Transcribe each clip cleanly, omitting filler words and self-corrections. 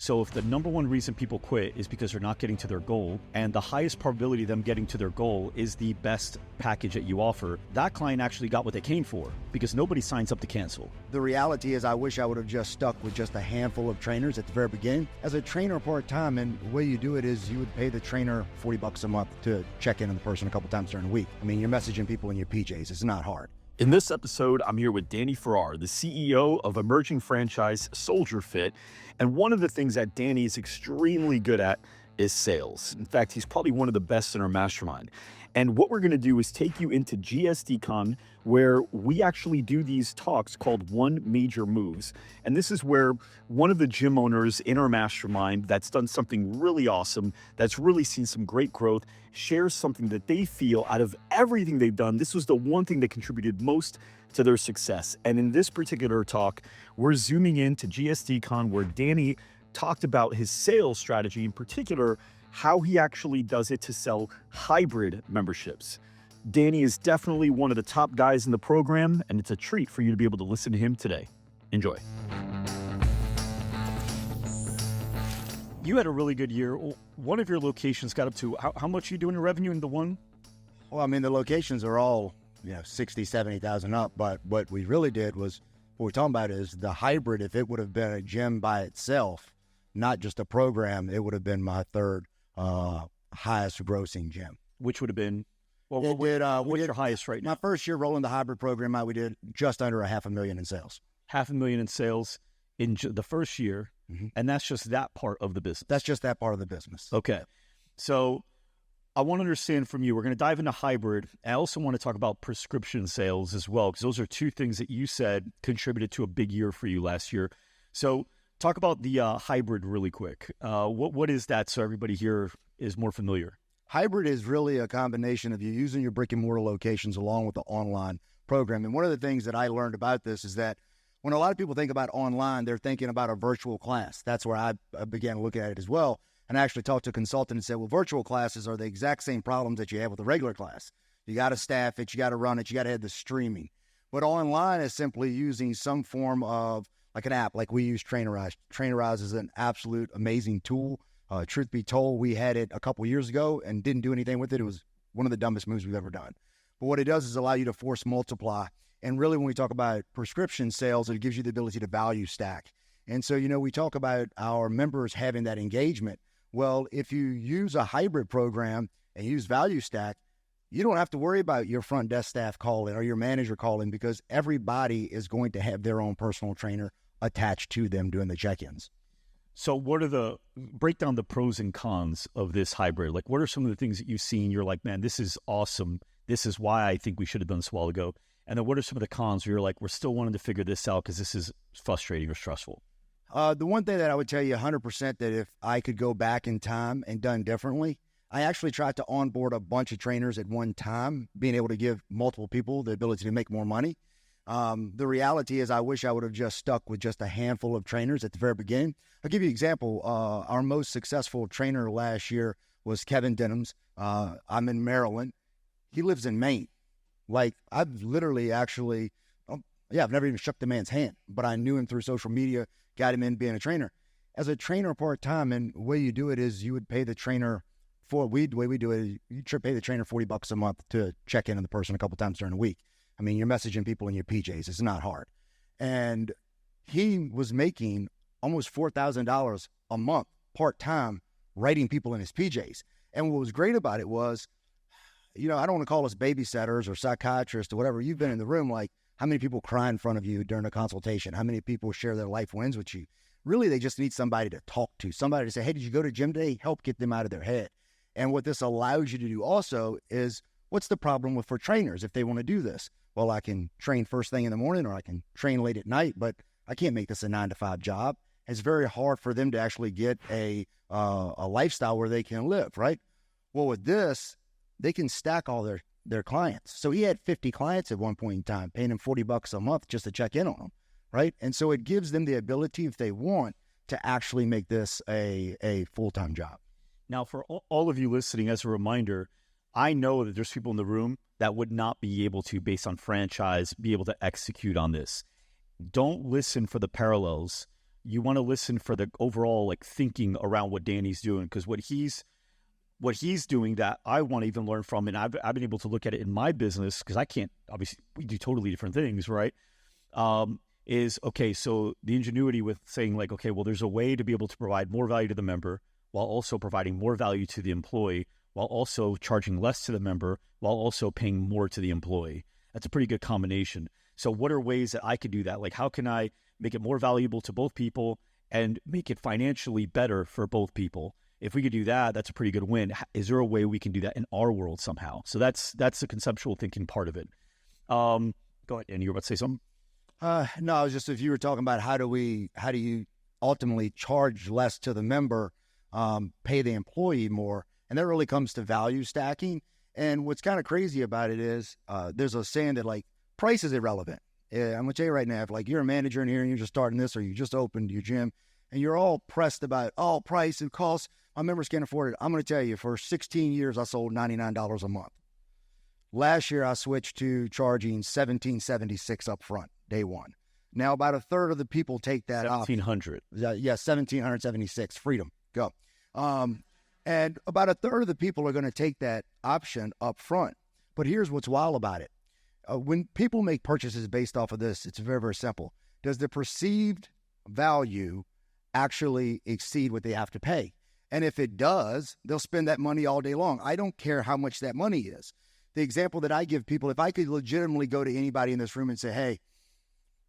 So if the number one reason people quit is because they're not getting to their goal, and the highest probability of them getting to their goal is the best package that you offer, that client actually got what they came for, because nobody signs up to cancel. The reality is I wish I would have just stuck with just a handful of trainers at the very beginning. As a trainer part-time, and the way you do it is you would pay the trainer $40 a month to check in on the person a couple times during the week. I mean, you're messaging people in your PJs. It's not hard. In this episode, I'm here with Danny Farrar, the CEO of emerging franchise SOLDIERFIT. And one of the things that Danny is extremely good at is sales. In fact, he's probably one of the best in our mastermind. And what we're going to do is take you into GSDCon, where we actually do these talks called One Major Moves. And this is where one of the gym owners in our mastermind that's done something really awesome, that's really seen some great growth, shares something that they feel out of everything they've done, this was the one thing that contributed most to their success. And in this particular talk, we're zooming into GSDCon, where Danny talked about his sales strategy, in particular, how he actually does it to sell hybrid memberships. Danny is definitely one of the top guys in the program, and it's a treat for you to be able to listen to him today. Enjoy. You had a really good year. One of your locations got up to, how much are you doing in revenue in the one? Well, I mean, the locations are all, 60, 70,000 up, but what we really did was, what we're talking about is the hybrid. If it would have been a gym by itself, not just a program, it would have been my third highest grossing gym. Which would have been, what's your highest right now? My first year rolling the hybrid program out, we did just under $500,000 in sales. $500,000 in sales in the first year, and that's just that part of the business. That's just that part of the business. Okay. So I want to understand from you, we're going to dive into hybrid. I also want to talk about prescription sales as well, because those are two things that you said contributed to a big year for you last year. So talk about the hybrid really quick. What is that, so everybody here is more familiar? Hybrid is really a combination of you using your brick-and-mortar locations along with the online program. And one of the things that I learned about this is that when a lot of people think about online, they're thinking about a virtual class. That's where I began looking at it as well. And I actually talked to a consultant and said, well, virtual classes are the exact same problems that you have with a regular class. You got to staff it, you got to run it, you got to have the streaming. But online is simply using some form of like an app, like we use Trainerize. Trainerize is an absolute amazing tool. Truth be told, we had it a couple years ago and didn't do anything with it. It was one of the dumbest moves we've ever done. But what it does is allow you to force multiply. And really, when we talk about prescription sales, it gives you the ability to value stack. And so, we talk about our members having that engagement. Well, if you use a hybrid program and use value stack, you don't have to worry about your front desk staff calling or your manager calling, because everybody is going to have their own personal trainer attached to them doing the check-ins. So break down the pros and cons of this hybrid. Like, what are some of the things that you've seen? You're like, man, this is awesome. This is why I think we should have done this a while ago. And then what are some of the cons where you're like, we're still wanting to figure this out because this is frustrating or stressful? The one thing that I would tell you 100% that if I could go back in time and done differently, I actually tried to onboard a bunch of trainers at one time, being able to give multiple people the ability to make more money. The reality is I wish I would have just stuck with just a handful of trainers at the very beginning. I'll give you an example. Our most successful trainer last year was Kevin Denham's. I'm in Maryland. He lives in Maine. Like, I've literally actually, I've never even shook the man's hand, but I knew him through social media, got him in being a trainer. As a trainer part-time, and the way you do it is you would pay the trainer the way we do it is you pay the trainer $40 a month to check in on the person a couple times during the week. I mean, you're messaging people in your PJs. It's not hard. And he was making almost $4,000 a month part-time writing people in his PJs. And what was great about it was, I don't want to call us babysitters or psychiatrists or whatever. You've been in the room, like, how many people cry in front of you during a consultation? How many people share their life wins with you? Really, they just need somebody to talk to, somebody to say, hey, did you go to gym today? Help get them out of their head. And what this allows you to do also is, what's the problem for trainers if they want to do this? Well, I can train first thing in the morning or I can train late at night, but I can't make this a 9-to-5 job. It's very hard for them to actually get a lifestyle where they can live, right? Well, with this, they can stack all their clients. So he had 50 clients at one point in time, paying him $40 a month just to check in on them, right? And so it gives them the ability, if they want, to actually make this a full-time job. Now, for all of you listening, as a reminder, I know that there's people in the room that would not be able to, based on franchise, be able to execute on this. Don't listen for the parallels you want to listen for the overall like thinking around what Danny's doing, because what he's doing that I want to even learn from, and I've been able to look at it in my business, because I can't, obviously we do totally different things, right? Is okay, so the ingenuity with saying like, okay, well, there's a way to be able to provide more value to the member while also providing more value to the employee, while also charging less to the member, while also paying more to the employee. That's a pretty good combination. So what are ways that I could do that? Like, how can I make it more valuable to both people and make it financially better for both people? If we could do that, that's a pretty good win. Is there a way we can do that in our world somehow? So that's the conceptual thinking part of it. Go ahead, Andy, you were about to say something? No, I was just, if you were talking about how do you ultimately charge less to the member, pay the employee more, and that really comes to value stacking. And what's kind of crazy about it is there's a saying that like price is irrelevant. I'm gonna tell you right now, if like you're a manager in here and you're just starting this, or you just opened your gym and you're all pressed about price and cost, my members can't afford it. I'm gonna tell you, for 16 years I sold $99 a month. Last year I switched to charging $1,776 up front, day one. Now about a third of the people take that off. 1,700. Yeah, 1,776. Freedom. Go. And about a third of the people are going to take that option up front. But here's what's wild about it. When people make purchases based off of this, it's very, very simple. Does the perceived value actually exceed what they have to pay? And if it does, they'll spend that money all day long. I don't care how much that money is. The example that I give people, if I could legitimately go to anybody in this room and say, hey,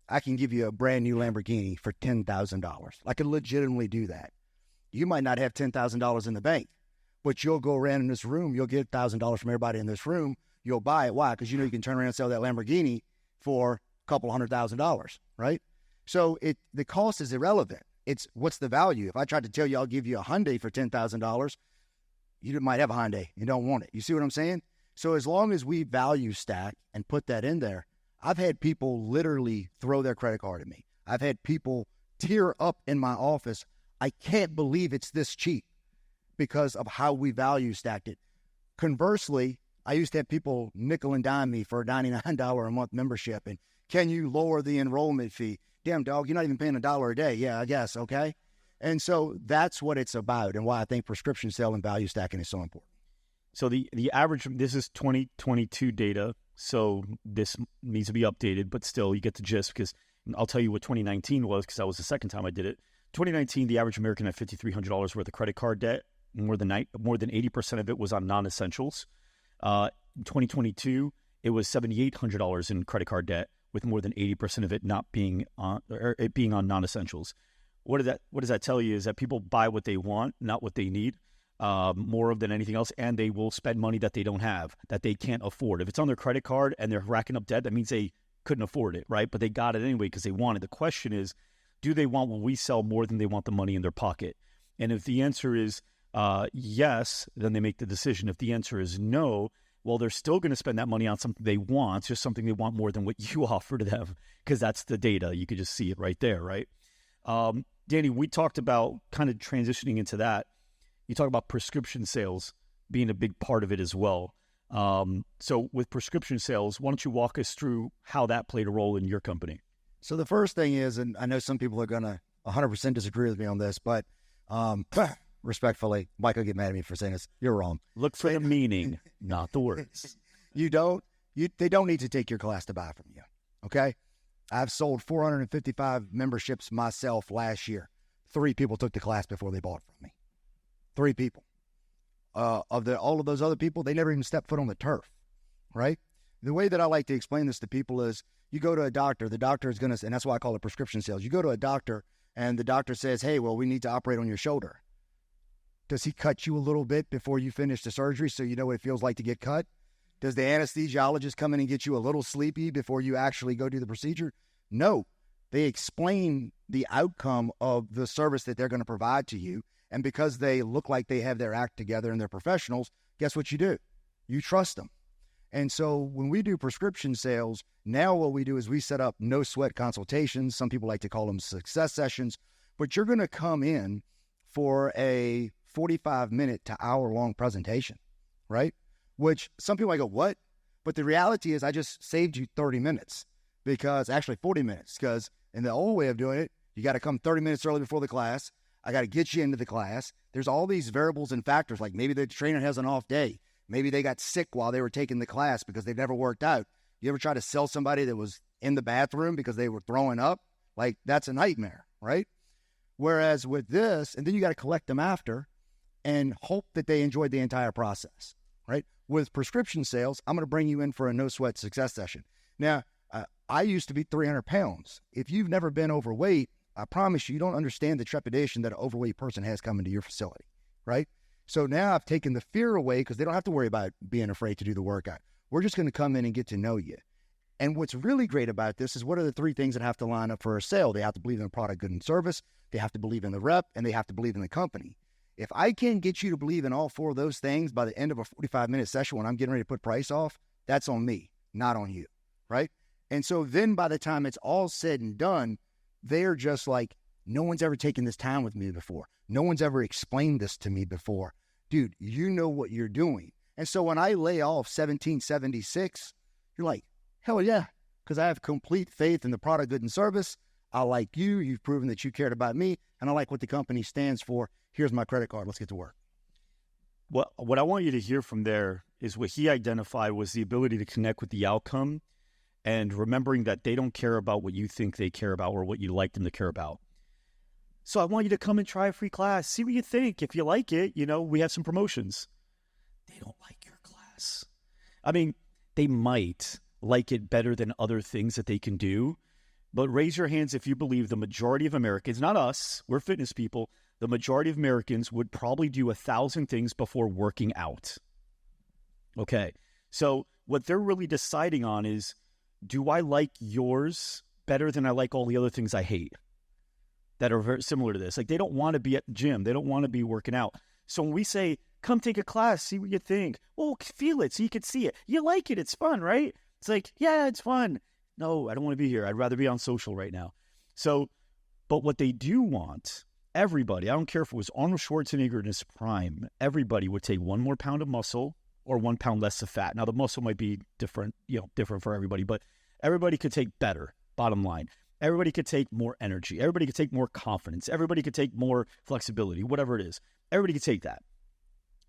I can give you a brand new Lamborghini for $10,000. I could legitimately do that. You might not have $10,000 in the bank, but you'll go around in this room. You'll get $1,000 from everybody in this room. You'll buy it. Why? Because you know you can turn around and sell that Lamborghini for a couple $100,000, right? So the cost is irrelevant. It's what's the value. If I tried to tell you I'll give you a Hyundai for $10,000, you might have a Hyundai. You don't want it. You see what I'm saying? So as long as we value stack and put that in there, I've had people literally throw their credit card at me. I've had people tear up in my office. I can't believe it's this cheap, because of how we value stacked it. Conversely, I used to have people nickel and dime me for a $99 a month membership. And can you lower the enrollment fee? Damn, dog, you're not even paying $1 a day. Yeah, I guess. Okay. And so that's what it's about, and why I think prescription sale and value stacking is so important. So the average, this is 2022 data, so this needs to be updated, but still you get the gist, because I'll tell you what 2019 was, because that was the second time I did it. 2019, the average American had $5,300 worth of credit card debt. More than 80% of it was on non-essentials. 2022, it was $7,800 in credit card debt, with more than 80% of it not being on, or it being on non-essentials. What does that tell you? Is that people buy what they want, not what they need, more than anything else, and they will spend money that they don't have, that they can't afford. If it's on their credit card and they're racking up debt, that means they couldn't afford it, right? But they got it anyway because they want it. The question is, do they want what we sell more than they want the money in their pocket? And if the answer is yes, then they make the decision. If the answer is no, well, they're still going to spend that money on something they want. It's just something they want more than what you offer to them, because that's the data. You could just see it right there, right? Danny, we talked about kind of transitioning into that. You talk about prescription sales being a big part of it as well. So with prescription sales, why don't you walk us through how that played a role in your company? So the first thing is, and I know some people are going to 100% disagree with me on this, but respectfully, Mike will get mad at me for saying this. You're wrong. Look for the meaning, not the words. They don't need to take your class to buy from you. Okay. I've sold 455 memberships myself last year. 3 people took the class before they bought from me. 3 people. All of those other people, they never even stepped foot on the turf, right? The way that I like to explain this to people is, you go to a doctor, the doctor is going to, and that's why I call it prescription sales. You go to a doctor and the doctor says, hey, well, we need to operate on your shoulder. Does he cut you a little bit before you finish the surgery so you know what it feels like to get cut? Does the anesthesiologist come in and get you a little sleepy before you actually go do the procedure? No. They explain the outcome of the service that they're going to provide to you. And because they look like they have their act together and they're professionals, guess what you do? You trust them. And so when we do prescription sales, now what we do is we set up no sweat consultations. Some people like to call them success sessions, but you're going to come in for a 45-minute to hour-long presentation, right? Which some people might go, what? But the reality is I just saved you 30 minutes, because actually 40 minutes, because in the old way of doing it, You got to come 30 minutes early before the class. I got to get you into the class. There's all these variables and factors, like maybe the trainer has an off day. Maybe they got sick while they were taking the class because they've never worked out. You ever try to sell somebody that was in the bathroom because they were throwing up? Like, that's a nightmare, right? Whereas with this, and then you got to collect them after and hope that they enjoyed the entire process, right? With prescription sales, I'm going to bring you in for a no-sweat success session. Now, I used to be 300 pounds. If you've never been overweight, I promise you don't understand the trepidation that an overweight person has coming to your facility, right? So now I've taken the fear away because they don't have to worry about being afraid to do the workout. We're just going to come in and get to know you. And what's really great about this is what are the three things that have to line up for a sale? They have to believe in the product, good, and service. They have to believe in the rep, and they have to believe in the company. If I can get you to believe in all four of those things by the end of a 45-minute session when I'm getting ready to put price off, that's on me, not on you, right? And so then by the time it's all said and done, they're just like, no one's ever taken this time with me before. No one's ever explained this to me before. Dude, you know what you're doing. And so when I lay off 1776, you're like, hell yeah, because I have complete faith in the product, good, and service. I like you. You've proven that you cared about me, and I like what the company stands for. Here's my credit card. Let's get to work. Well, what I want you to hear from there is what he identified was the ability to connect with the outcome and remembering that they don't care about what you think they care about or what you like them to care about. So I want you to come and try a free class. See what you think. If you like it, we have some promotions. They don't like your class. I mean, they might like it better than other things that they can do, but raise your hands if you believe the majority of Americans, not us, we're fitness people, the majority of Americans would probably do 1,000 things before working out. Okay, so what they're really deciding on is, do I like yours better than I like all the other things I hate that are very similar to this? Like, they don't want to be at the gym. They don't want to be working out. So when we say, come take a class, see what you think. Well, feel it so you can see it. You like it. It's fun, right? It's like, yeah, it's fun. No, I don't want to be here. I'd rather be on social right now. So, but what they do want, everybody, I don't care if it was Arnold Schwarzenegger in his prime, everybody would take 1 more pound of muscle or 1 pound less of fat. Now, the muscle might be different, different for everybody, but everybody could take better, bottom line. Everybody could take more energy. Everybody could take more confidence. Everybody could take more flexibility, whatever it is. Everybody could take that.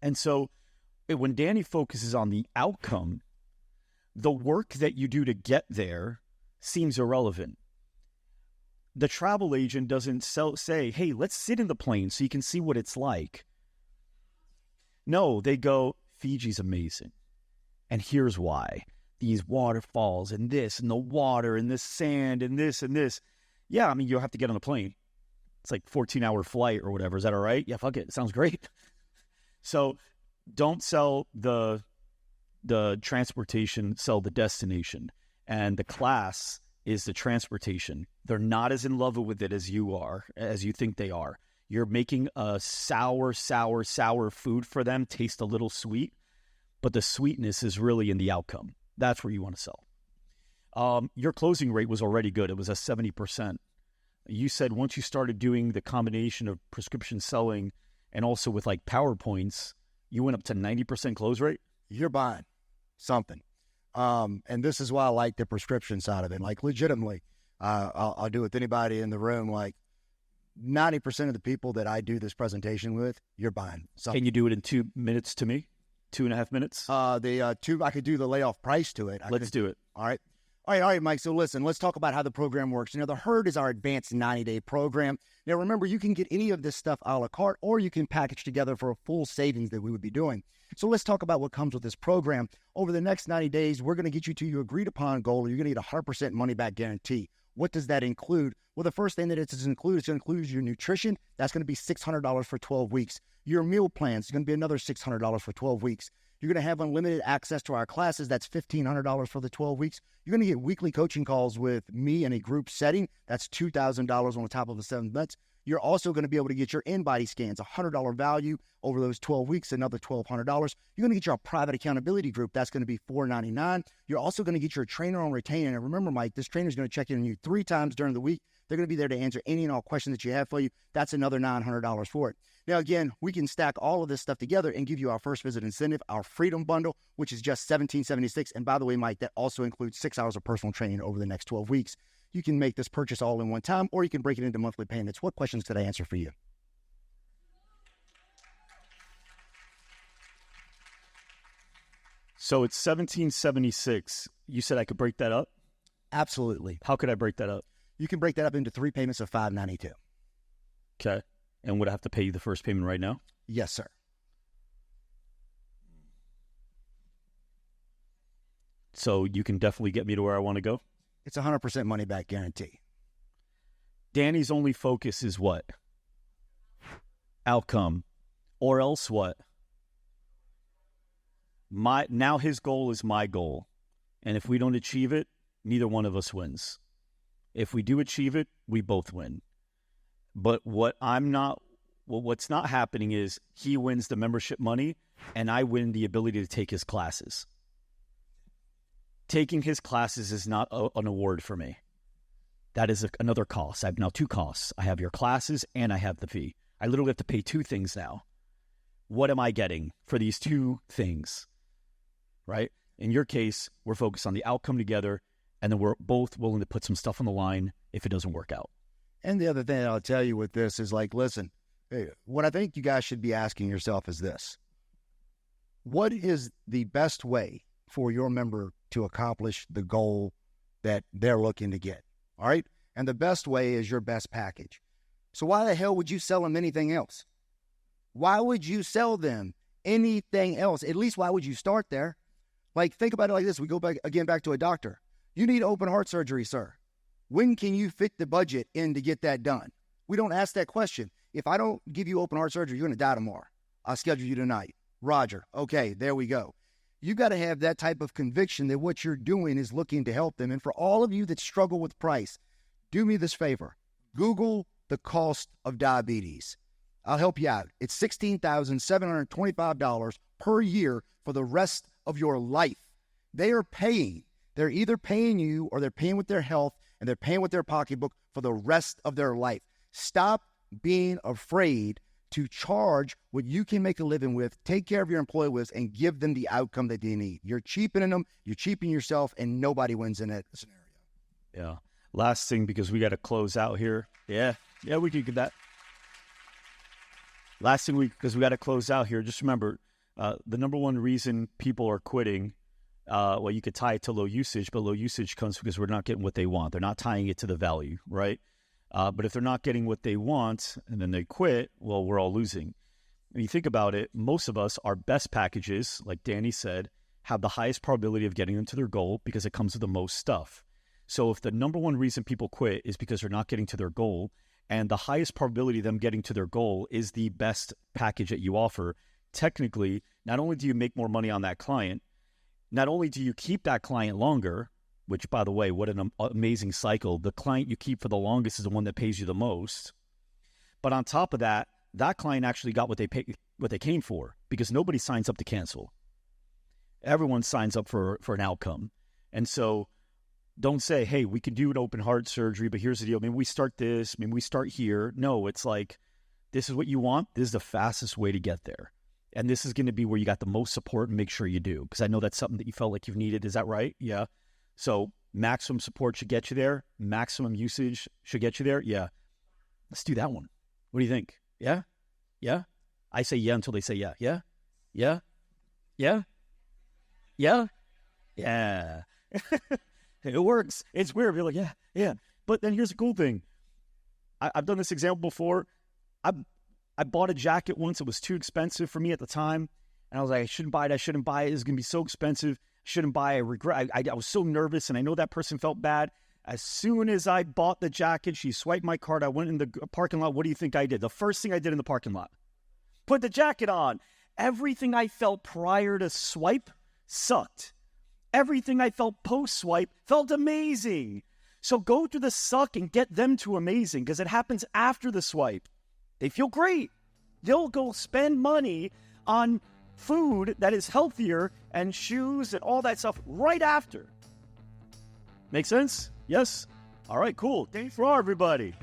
And so when Danny focuses on the outcome, the work that you do to get there seems irrelevant. The travel agent doesn't say, hey, let's sit in the plane so you can see what it's like. No, they go, Fiji's amazing. And here's why. These waterfalls and this and the water and this sand and this and this. Yeah, I mean, you'll have to get on a plane. It's like 14-hour flight or whatever. Is that all right? Yeah, fuck it. It sounds great. So don't sell the transportation, sell the destination. And the class is the transportation. They're not as in love with it as you are, as you think they are. You're making a sour food for them taste a little sweet, but the sweetness is really in the outcome. That's where you want to sell. Your closing rate was already good. It was a 70%. You said once you started doing the combination of prescription selling and also with like PowerPoints, you went up to 90% close rate? You're buying something. And this is why I like the prescription side of it. Like, legitimately, I'll do it with anybody in the room. Like, 90% of the people that I do this presentation with, you're buying something. Can you do it in 2 minutes to me? 2.5 minutes? I could do the layoff price to it. Let's do it. All right, Mike. So listen, let's talk about how the program works. The Herd is our advanced 90-day program. Now, remember, you can get any of this stuff a la carte, or you can package together for a full savings that we would be doing. So let's talk about what comes with this program. Over the next 90 days, we're going to get you to your agreed upon goal. You're going to get a 100% money back guarantee. What does that include? Well, the first thing that it's include your nutrition. That's going to be $600 for 12 weeks. Your meal plans is going to be another $600 for 12 weeks. You're going to have unlimited access to our classes. That's $1,500 for the 12 weeks. You're going to get weekly coaching calls with me in a group setting. That's $2,000 on the top of the 7 months. You're also going to be able to get your in-body scans, $100 value over those 12 weeks, another $1,200. You're going to get your private accountability group. That's going to be $499. You're also going to get your trainer on retainer. And remember, Mike, this trainer is going to check in on you 3 times during the week. They're going to be there to answer any and all questions that you have for you. That's another $900 for it. Now, again, we can stack all of this stuff together and give you our first visit incentive, our Freedom Bundle, which is just $1,776. And by the way, Mike, that also includes 6 hours of personal training over the next 12 weeks. you can make this purchase all in one time, or you can break it into monthly payments. What questions could I answer for you? So it's 1776. You said I could break that up? Absolutely. How could I break that up? You can break that up into 3 payments of $592. Okay. And would I have to pay you the first payment right now? Yes, sir. So you can definitely get me to where I want to go? It's 100% money back guarantee. Danny's only focus is what? Outcome. Or else what? Now his goal is my goal. And if we don't achieve it, neither one of us wins. If we do achieve it, we both win. But what's not happening is he wins the membership money and I win the ability to take his classes. Taking his classes is not an award for me. That is another cost. I have now 2 costs. I have your classes and I have the fee. I literally have to pay 2 things now. What am I getting for these 2 things? Right? In your case, we're focused on the outcome together, and then we're both willing to put some stuff on the line if it doesn't work out. And the other thing I'll tell you with this is like, listen, what I think you guys should be asking yourself is this. What is the best way for your member to accomplish the goal that they're looking to get? All right? And the best way is your best package. So why the hell would you sell them anything else? Why would you sell them anything else? At least why would you start there? Like, think about it like this. We go back to a doctor. You need open heart surgery, sir. When can you fit the budget in to get that done? We don't ask that question. If I don't give you open heart surgery, you're going to die tomorrow. I'll schedule you tonight. Roger. Okay, there we go. You got to have that type of conviction that what you're doing is looking to help them. And for all of you that struggle with price, do me this favor. Google the cost of diabetes. I'll help you out. It's $16,725 per year for the rest of your life. They are paying. They're either paying you or they're paying with their health and they're paying with their pocketbook for the rest of their life. Stop being afraid to charge what you can make a living with, take care of your employee with, and give them the outcome that they need. You're cheapening them, you're cheapening yourself, and nobody wins in that scenario. Yeah. Last thing, because we got to close out here. Yeah, we could get that. Last thing, because we got to close out here. Just remember, the number one reason people are quitting, well, you could tie it to low usage, but low usage comes because we're not getting what they want. They're not tying it to the value, right? But if they're not getting what they want and then they quit, well, we're all losing. When you think about it, most of us, our best packages, like Danny said, have the highest probability of getting them to their goal because it comes with the most stuff. So if the number one reason people quit is because they're not getting to their goal, and the highest probability of them getting to their goal is the best package that you offer, technically, not only do you make more money on that client, not only do you keep that client longer, which, by the way, what an amazing cycle. The client you keep for the longest is the one that pays you the most. But on top of that, that client actually got what they came for, because nobody signs up to cancel. Everyone signs up for an outcome. And so don't say, hey, we can do an open heart surgery, but here's the deal. Maybe we start this. Maybe we start here. No, it's like, this is what you want. This is the fastest way to get there. And this is going to be where you got the most support, and make sure you do. Because I know that's something that you felt like you've needed. Is that right? Yeah. So maximum support should get you there. Maximum usage should get you there. Yeah. Let's do that one. What do you think? Yeah? Yeah? I say yeah until they say yeah. Yeah? Yeah? Yeah? Yeah? Yeah. It works. It's weird. You're like, yeah. But then here's the cool thing. I've done this example before. I bought a jacket once. It was too expensive for me at the time. And I was like, I shouldn't buy it. It's going to be so expensive. Shouldn't buy it. I regret. I was so nervous, and I know that person felt bad. As soon as I bought the jacket, she swiped my card. I went in the parking lot. What do you think I did? The first thing I did in the parking lot, put the jacket on. Everything I felt prior to swipe sucked. Everything I felt post-swipe felt amazing. So go through the suck and get them to amazing, because it happens after the swipe. They feel great. They'll go spend money on food that is healthier and shoes and all that stuff right after. Make sense? Yes? All right, cool. Danny Farrar, everybody.